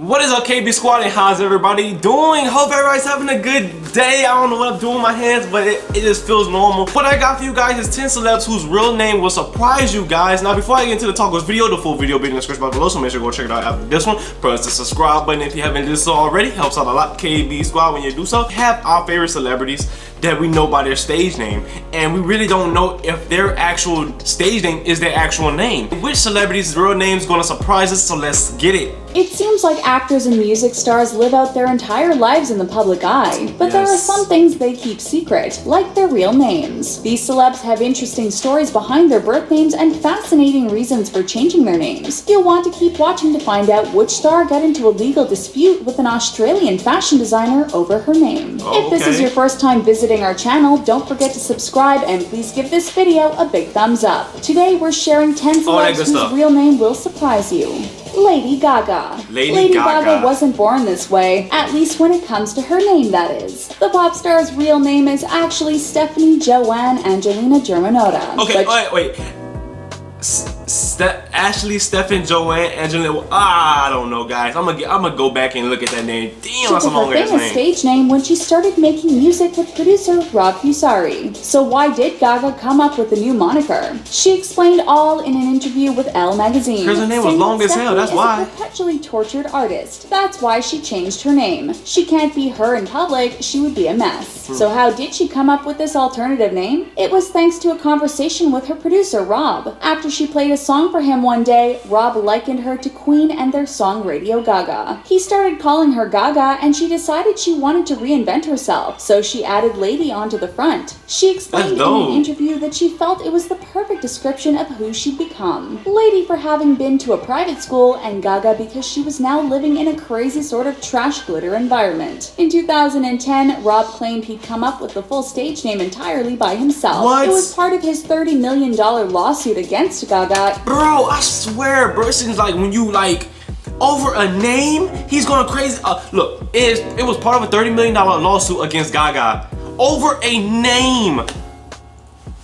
What is up, KB Squad, and how's everybody doing? Hope everybody's having a good day. I don't know what I'm doing with my hands, but it just feels normal. What I got for you guys is 10 celebs whose real name will surprise you guys. Now, before I get into the tacos video, the full video will be in the description box below, so make sure you go check it out after this one. Press the subscribe button if you haven't done so already. Helps out a lot, KB Squad, when you do so. We have our favorite celebrities that we know by their stage name, and we really don't know if their actual stage name is their actual name. Which celebrity's real name is gonna surprise us, so let's get it. It seems like actors and music stars live out their entire lives in the public eye, but there are some things they keep secret, like their real names. These celebs have interesting stories behind their birth names and fascinating reasons for changing their names. You'll want to keep watching to find out which star got into a legal dispute with an Australian fashion designer over her name. If this is your first time visiting our channel, don't forget to subscribe and please give this video a big thumbs up. Today we're sharing 10 celebs whose real name will surprise you. Lady Gaga. Lady Gaga wasn't born this way, at least when it comes to her name, that is. The pop star's real name is actually Stephanie Joanne Angelina Germanotta. Okay, wait. Ashley, Stephen, Joanne, Angelina. I don't know, guys. I'm gonna go back and look at that name. Damn, that's a long ass name. She took her famous stage name when she started making music with producer Rob Fusari. So why did Gaga come up with the new moniker? She explained all in an interview with Elle magazine. Because her name was long as hell, that's why. She's a perpetually tortured artist. That's why she changed her name. She can't be her in public, she would be a mess. So how did she come up with this alternative name? It was thanks to a conversation with her producer Rob. After she played a song for him one day, Rob likened her to Queen and their song Radio Gaga. He started calling her Gaga and she decided she wanted to reinvent herself, so she added Lady onto the front. She explained in an interview that she felt it was the perfect description of who she'd become. Lady for having been to a private school, and Gaga because she was now living in a crazy sort of trash glitter environment. In 2010, Rob claimed he'd come up with the full stage name entirely by himself. It was part of his $30 million lawsuit against Gaga. Bro, I swear, bro, it seems like when you over a name, he's going crazy. Look, it was part of a $30 million lawsuit against Gaga over a name.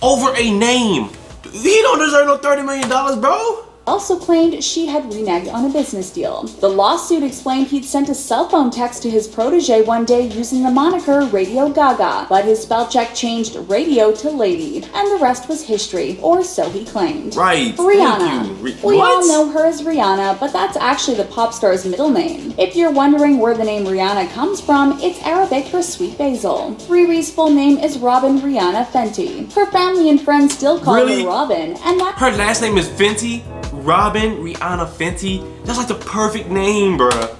Over a name. He don't deserve no $30 million, bro. Also claimed she had reneged on a business deal. The lawsuit explained he'd sent a cell phone text to his protege one day using the moniker Radio Gaga, but his spell check changed radio to Lady, and the rest was history, or so he claimed. Right. Rihanna. We all know her as Rihanna, but that's actually the pop star's middle name. If you're wondering where the name Rihanna comes from, it's Arabic for sweet basil. Riri's full name is Robin Rihanna Fenty. Her family and friends still call her Robin, and her last name is Fenty? Robin Rihanna Fenty? That's like the perfect name, bruh.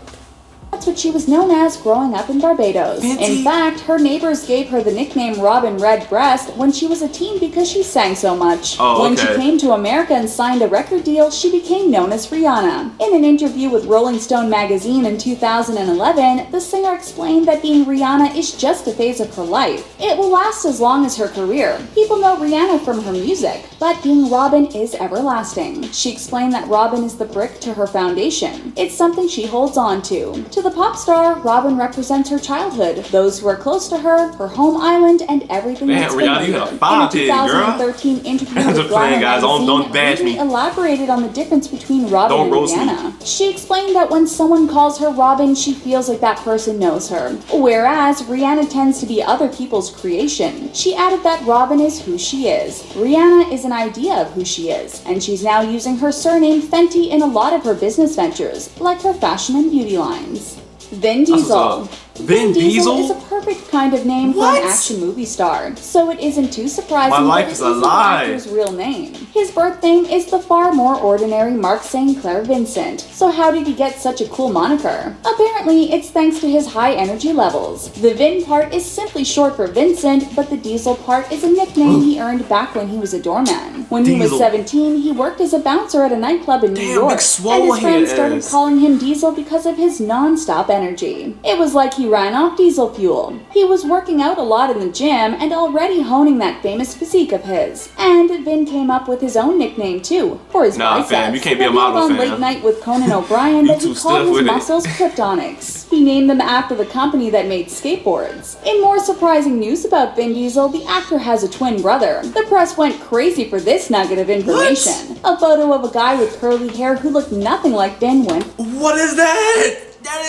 That's what she was known as growing up in Barbados. In fact, her neighbors gave her the nickname Robin Redbreast when she was a teen because she sang so much. When she came to America and signed a record deal, she became known as Rihanna. In an interview with Rolling Stone magazine in 2011, the singer explained that being Rihanna is just a phase of her life. It will last as long as her career. People know Rihanna from her music, but being Robin is everlasting. She explained that Robin is the brick to her foundation. It's something she holds on to. To the pop star, Robin represents her childhood, those who are close to her, her home island, and everything that's been Rihanna, you her. had a fire pig, girl. In a 2013 interview with Glamour magazine, Gigi elaborated on the difference between Robin and Rihanna. She explained that when someone calls her Robin, she feels like that person knows her, whereas Rihanna tends to be other people's creation. She added that Robin is who she is. Rihanna is an idea of who she is, and she's now using her surname Fenty in a lot of her business ventures, like her fashion and beauty lines. Vin Diesel. Vin Diesel is a perfect kind of name for an action movie star, so it isn't too surprising that it isn't the actor's real name. His birth name is the far more ordinary Mark St. Clair Vincent, so how did he get such a cool moniker? Apparently, it's thanks to his high energy levels. The Vin part is simply short for Vincent, but the Diesel part is a nickname he earned back when he was a doorman. When he was 17, he worked as a bouncer at a nightclub in New York, and his friends started calling him Diesel because of his non-stop energy. It was like he ran off diesel fuel. He was working out a lot in the gym and already honing that famous physique of his. And Vin came up with his own nickname too, for his biceps. Fam, you can't be a model, on Late Night with Conan O'Brien that he called his muscles Kryptonics. He named them after the company that made skateboards. In more surprising news about Vin Diesel, the actor has a twin brother. The press went crazy for this nugget of information. A photo of a guy with curly hair who looked nothing like Vin went. What is that? That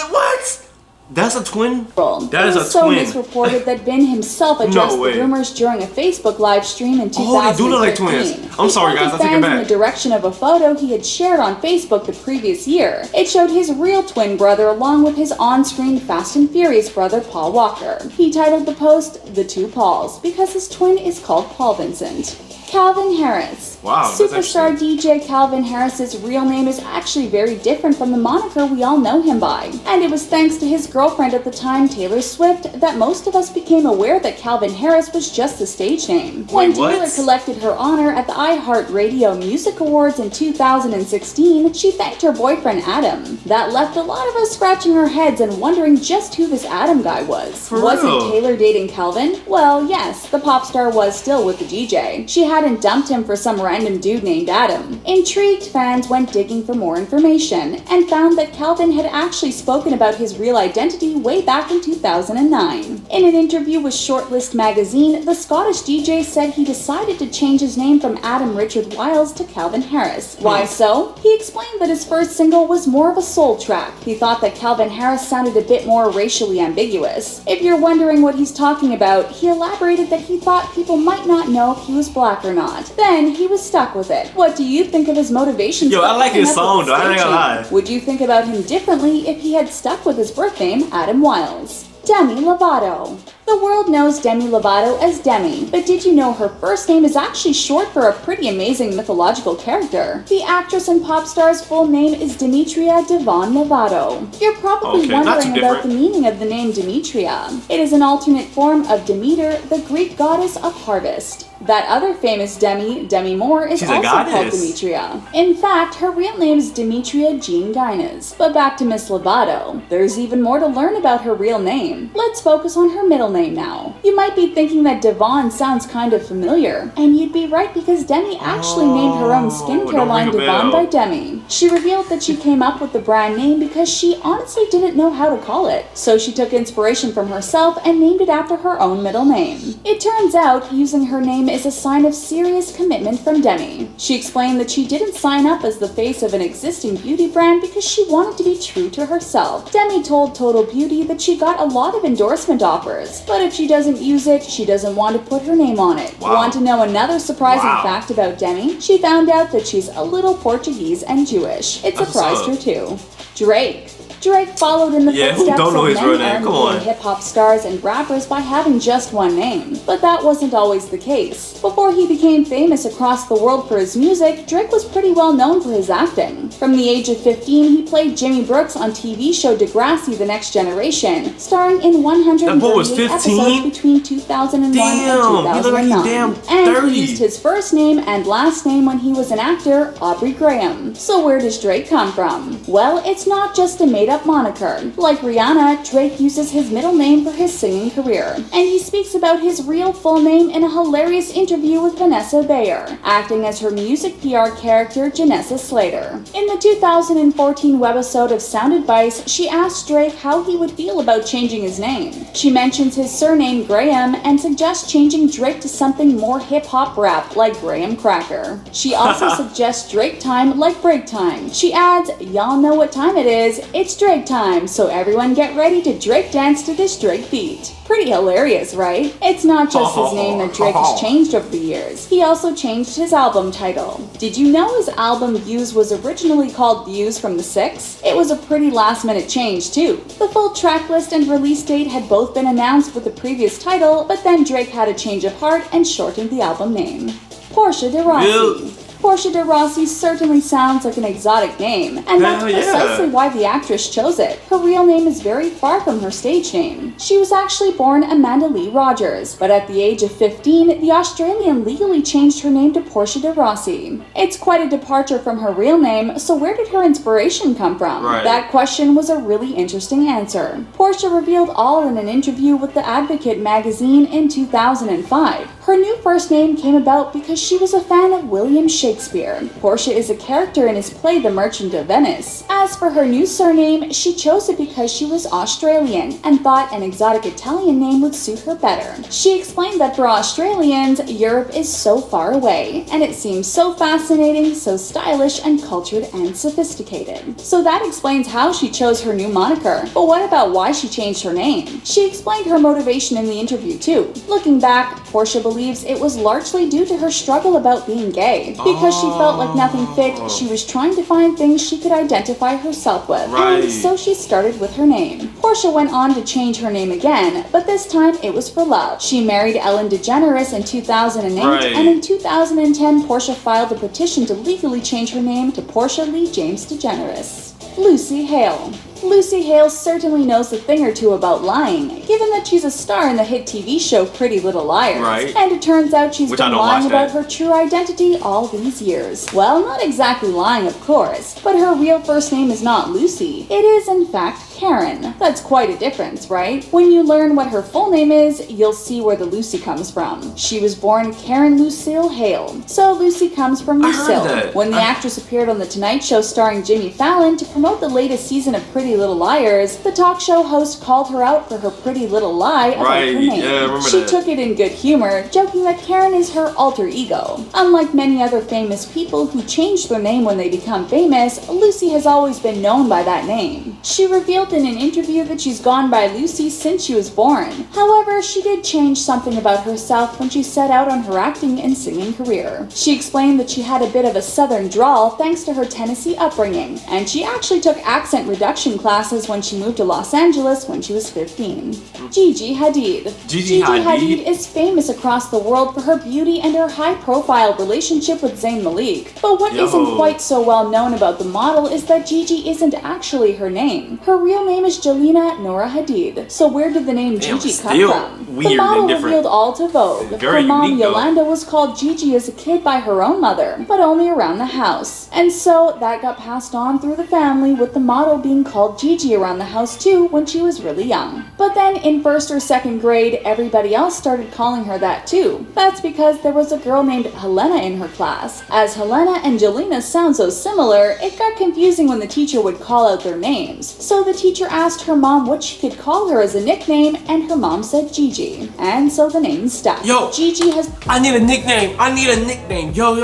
That's a twin? That is a twin. It was so misreported that Vin himself addressed the rumors during a Facebook live stream in 2015. Oh, they do look like twins. I'm sorry, guys. I'll take it back. In the direction of a photo he had shared on Facebook the previous year. It showed his real twin brother along with his on-screen Fast and Furious brother, Paul Walker. He titled the post, "The Two Pauls," because his twin is called Paul Vincent. Calvin Harris. Wow, Superstar DJ Calvin Harris's real name is actually very different from the moniker we all know him by. And it was thanks to his girlfriend at the time, Taylor Swift, that most of us became aware that Calvin Harris was just a stage name. When Taylor collected her honor at the iHeartRadio Music Awards in 2016, she thanked her boyfriend Adam. That left a lot of us scratching our heads and wondering just who this Adam guy was. Wasn't Taylor dating Calvin? Well, yes, the pop star was still with the DJ. She hadn't dumped him for some random dude named Adam. Intrigued fans went digging for more information and found that Calvin had actually spoken about his real identity way back in 2009. In an interview with Shortlist magazine, the Scottish DJ said he decided to change his name from Adam Richard Wiles to Calvin Harris. Why so? He explained that his first single was more of a soul track. He thought that Calvin Harris sounded a bit more racially ambiguous. If you're wondering what he's talking about, he elaborated that he thought people might not know if he was black or not. Then he was stuck with it. What do you think of his motivations? Yo, I like his song though, I ain't gonna lie. Would you think about him differently if he had stuck with his birth name, Adam Wiles? Demi Lovato. The world knows Demi Lovato as Demi, but did you know her first name is actually short for a pretty amazing mythological character? The actress and pop star's full name is Demetria Devon Lovato. You're probably wondering about the meaning of the name Demetria. It is an alternate form of Demeter, the Greek goddess of harvest. That other famous Demi Moore, is also called Demetria. In fact, her real name is Demetria Jean Guinness. But back to Miss Lovato. There's even more to learn about her real name. Let's focus on her middle name now. You might be thinking that Devon sounds kind of familiar, and you'd be right because Demi actually named her own skincare line Devon by Demi. She revealed that she came up with the brand name because she honestly didn't know how to call it, so she took inspiration from herself and named it after her own middle name. It turns out using her name is a sign of serious commitment from Demi. She explained that she didn't sign up as the face of an existing beauty brand because she wanted to be true to herself. Demi told Total Beauty that she got a lot of endorsement offers, but if she doesn't use it, she doesn't want to put her name on it. Want to know another surprising fact about Demi? She found out that she's a little Portuguese and Jewish. It surprised her too. Drake followed in the footsteps of many R&B and hip-hop stars and rappers by having just one name. But that wasn't always the case. Before he became famous across the world for his music, Drake was pretty well known for his acting. From the age of 15, he played Jimmy Brooks on TV show Degrassi: The Next Generation, starring in 138 episodes between 2001 and 2009. And he used his first name and last name when he was an actor, Aubrey Graham. So where does Drake come from? Well, it's not just a made-up moniker. Like Rihanna, Drake uses his middle name for his singing career, and he speaks about his real full name in a hilarious interview with Vanessa Bayer, acting as her music PR character Janessa Slater. In the 2014 webisode of Sound Advice, she asked Drake how he would feel about changing his name. She mentions his surname Graham and suggests changing Drake to something more hip-hop rap like Graham Cracker. She also suggests Drake time like break time. She adds, "Y'all know what time it is, it's Drake time, so everyone get ready to Drake dance to this Drake beat." Pretty hilarious, right? It's not just his name that Drake has changed over the years. He also changed his album title. Did you know his album Views was originally called Views from the Six? It was a pretty last-minute change, too. The full track list and release date had both been announced with the previous title, but then Drake had a change of heart and shortened the album name. Portia de Rossi. Portia de Rossi certainly sounds like an exotic name, and that's precisely why the actress chose it. Her real name is very far from her stage name. She was actually born Amanda Lee Rogers, but at the age of 15, the Australian legally changed her name to Portia de Rossi. It's quite a departure from her real name, so where did her inspiration come from? That question was a really interesting answer. Portia revealed all in an interview with The Advocate magazine in 2005. Her new first name came about because she was a fan of William Shakespeare. Portia is a character in his play The Merchant of Venice. As for her new surname, she chose it because she was Australian and thought an exotic Italian name would suit her better. She explained that for Australians, Europe is so far away, and it seems so fascinating, so stylish and cultured and sophisticated. So that explains how she chose her new moniker. But what about why she changed her name? She explained her motivation in the interview too. Looking back, Portia believes it was largely due to her struggle about being gay. Because she felt like nothing fit, she was trying to find things she could identify herself with. And so she started with her name. Portia went on to change her name again, but this time it was for love. She married Ellen DeGeneres in 2008, and in 2010, Portia filed a petition to legally change her name to Portia Lee James DeGeneres. Lucy Hale. Lucy Hale certainly knows a thing or two about lying, given that she's a star in the hit TV show Pretty Little Liars. And it turns out she's been lying about her true identity all these years. Well, not exactly lying, of course, but her real first name is not Lucy. It is, in fact, Karen. That's quite a difference, right? When you learn what her full name is, you'll see where the Lucy comes from. She was born Karen Lucille Hale, so Lucy comes from Lucille. When the actress appeared on The Tonight Show starring Jimmy Fallon to promote the latest season of Pretty Little Liars, the talk show host called her out for her pretty little lie about her name. She took it in good humor, joking that Karen is her alter ego. Unlike many other famous people who change their name when they become famous, Lucy has always been known by that name. She revealed in an interview that she's gone by Lucy since she was born. However, she did change something about herself when she set out on her acting and singing career. She explained that she had a bit of a southern drawl thanks to her Tennessee upbringing, and she actually took accent reduction classes when she moved to Los Angeles when she was 15. Gigi Hadid. Gigi Hadid is famous across the world for her beauty and her high-profile relationship with Zayn Malik. But what isn't quite so well known about the model is that Gigi isn't actually her name. Her real name is Jelena Nora Hadid. So where did the name Gigi come from? The model revealed all to Vogue. Her mom Yolanda was called Gigi as a kid by her own mother, but only around the house. And so that got passed on through the family, with the model being called Gigi around the house too when she was really young. But then in first or second grade, everybody else started calling her that too. That's because there was a girl named Helena in her class. As Helena and Jelena sound so similar, it got confusing when the teacher would call out their names. So the teacher asked her mom what she could call her as a nickname, and her mom said Gigi. And so the name stuck. Yo, Gigi has... I need a nickname. I need a nickname. Yo.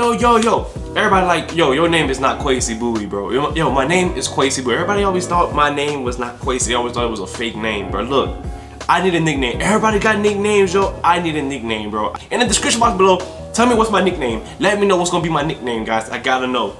Everybody like, yo, your name is not Kwesi Bouie, bro. Yo, my name is Kwesi Bouie. Everybody always thought my name was not Kwesi. I always thought it was a fake name, bro. Look, I need a nickname. Everybody got nicknames, yo. I need a nickname, bro. In the description box below, tell me what's my nickname. Let me know what's gonna be my nickname, guys. I gotta know.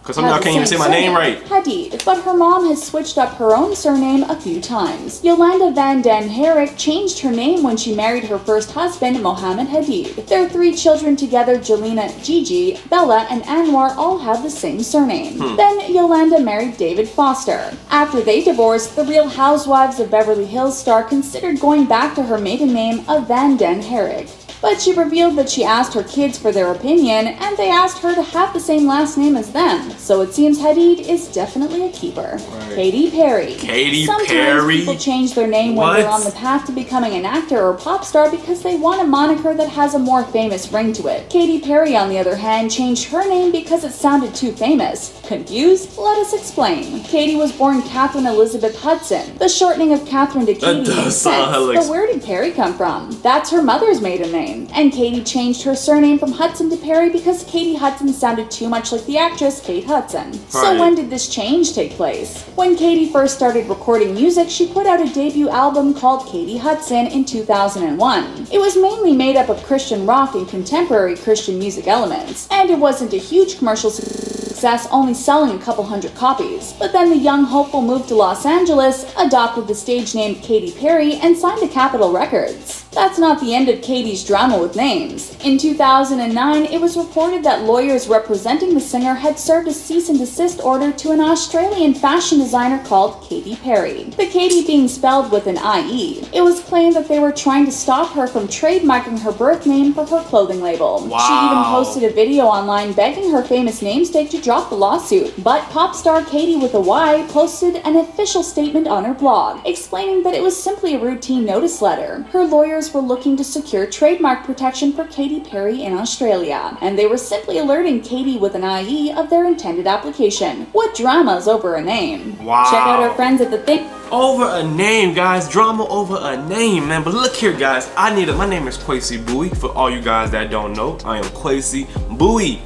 Because some of y'all can't even say my name right. Hadid, but her mom has switched up her own surname a few times. Yolanda Van Den Herrick changed her name when she married her first husband, Mohammed Hadid. Their 3 children together, Jelena, Gigi, Bella, and Anwar, all have the same surname. Then Yolanda married David Foster. After they divorced, the Real Housewives of Beverly Hills star considered going back to her maiden name of Van Den Herrick. But she revealed that she asked her kids for their opinion, and they asked her to have the same last name as them. So it seems Hadid is definitely a keeper. Katy Perry. Sometimes people change their name when they're on the path to becoming an actor or pop star because they want a moniker that has a more famous ring to it. Katy Perry, on the other hand, changed her name because it sounded too famous. Confused? Let us explain. Katy was born Catherine Elizabeth Hudson. The shortening of Catherine to Katy makes sense. But where did Perry come from? That's her mother's maiden name. And Katy changed her surname from Hudson to Perry because Katy Hudson sounded too much like the actress Kate Hudson. So when did this change take place? When Katy first started recording music, she put out a debut album called Katy Hudson in 2001. It was mainly made up of Christian rock and contemporary Christian music elements, and it wasn't a huge commercial success, only selling a couple hundred copies. But then the young hopeful moved to Los Angeles, adopted the stage name Katy Perry, and signed to Capitol Records. That's not the end of Katy's drama with names. In 2009, it was reported that lawyers representing the singer had served a cease and desist order to an Australian fashion designer called Katy Perry, the Katy being spelled with an IE. It was claimed that they were trying to stop her from trademarking her birth name for her clothing label. She even posted a video online begging her famous namesake to drop the lawsuit, but pop star Katy with a Y posted an official statement on her blog, explaining that it was simply a routine notice letter. Her lawyers lawyers were looking to secure trademark protection for Katy Perry in Australia, and they were simply alerting Katy with an IE of their intended application. What drama's over a name? Wow. Check out our friends at the thing. Over a name, guys. Drama over a name, man. But look here, guys. My name is Kwesi Bouie. For all you guys that don't know, I am Kwesi Bouie.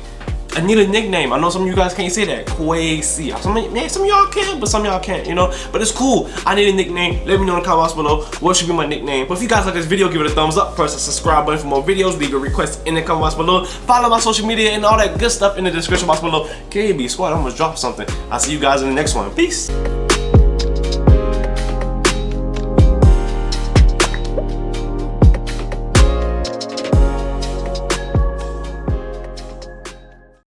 I need a nickname. I know some of you guys can't say that. Kwesi. Some of y'all can, but some of y'all can't, you know? But it's cool. I need a nickname. Let me know in the comments below what should be my nickname. But if you guys like this video, give it a thumbs up. Press the subscribe button for more videos. Leave your requests in the comments below. Follow my social media and all that good stuff in the description box below. KB Squad, I almost dropped something. I'll see you guys in the next one. Peace.